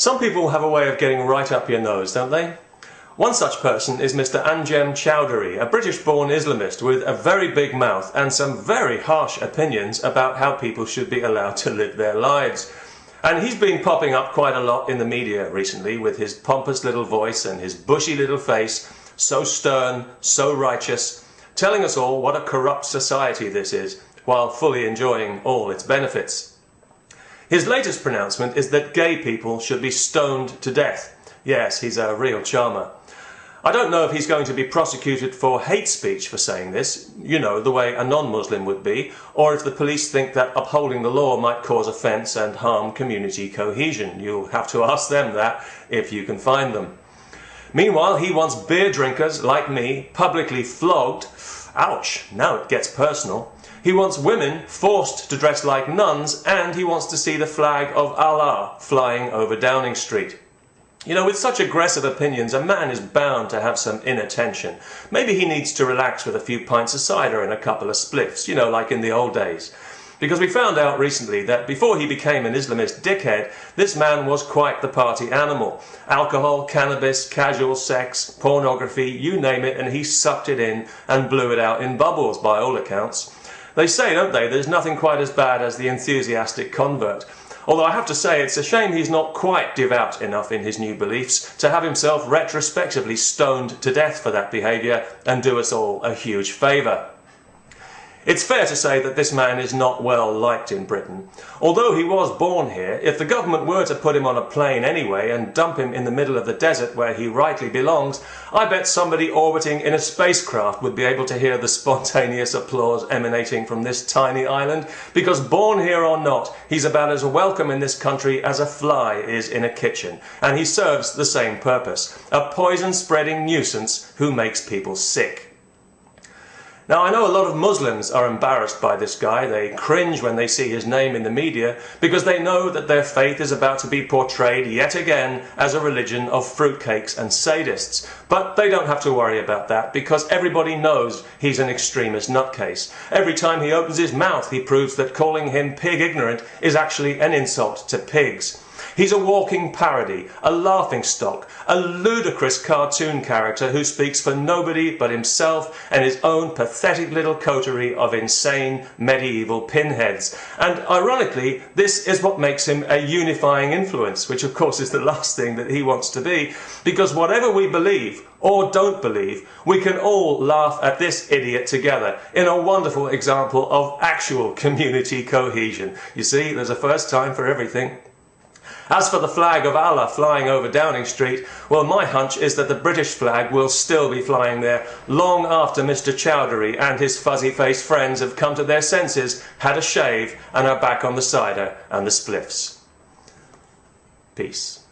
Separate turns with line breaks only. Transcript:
Some people have a way of getting right up your nose, don't they? One such person is Mr. Anjem Choudhury, a British-born Islamist with a very big mouth and some very harsh opinions about how people should be allowed to live their lives. And he's been popping up quite a lot in the media recently with his pompous little voice and his bushy little face, so stern, so righteous, telling us all what a corrupt society this is, while fully enjoying all its benefits. His latest pronouncement is that gay people should be stoned to death. Yes, he's a real charmer. I don't know if he's going to be prosecuted for hate speech for saying this, you know, the way a non-Muslim would be, or if the police think that upholding the law might cause offence and harm community cohesion. You'll have to ask them that if you can find them. Meanwhile, he wants beer drinkers like me publicly flogged. Ouch, now it gets personal. He wants women forced to dress like nuns, and he wants to see the flag of Allah flying over Downing Street. You know, with such aggressive opinions, a man is bound to have some inner tension. Maybe he needs to relax with a few pints of cider and a couple of spliffs, you know, like in the old days. Because we found out recently that before he became an Islamist dickhead, this man was quite the party animal. Alcohol, cannabis, casual sex, pornography, you name it, and he sucked it in and blew it out in bubbles by all accounts. They say, don't they, there's nothing quite as bad as the enthusiastic convert. Although I have to say it's a shame he's not quite devout enough in his new beliefs to have himself retrospectively stoned to death for that behaviour and do us all a huge favour. It's fair to say that this man is not well liked in Britain. Although he was born here, if the government were to put him on a plane anyway and dump him in the middle of the desert where he rightly belongs, I bet somebody orbiting in a spacecraft would be able to hear the spontaneous applause emanating from this tiny island, because born here or not, he's about as welcome in this country as a fly is in a kitchen, and he serves the same purpose, a poison-spreading nuisance who makes people sick. Now, I know a lot of Muslims are embarrassed by this guy. They cringe when they see his name in the media because they know that their faith is about to be portrayed yet again as a religion of fruitcakes and sadists. But they don't have to worry about that because everybody knows he's an extremist nutcase. Every time he opens his mouth, he proves that calling him pig ignorant is actually an insult to pigs. He's a walking parody, a laughingstock, a ludicrous cartoon character who speaks for nobody but himself and his own pathetic little coterie of insane medieval pinheads. And ironically, this is what makes him a unifying influence, which of course is the last thing that he wants to be, because whatever we believe or don't believe, we can all laugh at this idiot together in a wonderful example of actual community cohesion. You see, there's a first time for everything. As for the flag of Allah flying over Downing Street, well, my hunch is that the British flag will still be flying there long after Mr. Choudhury and his fuzzy-faced friends have come to their senses, had a shave, and are back on the cider and the spliffs. Peace.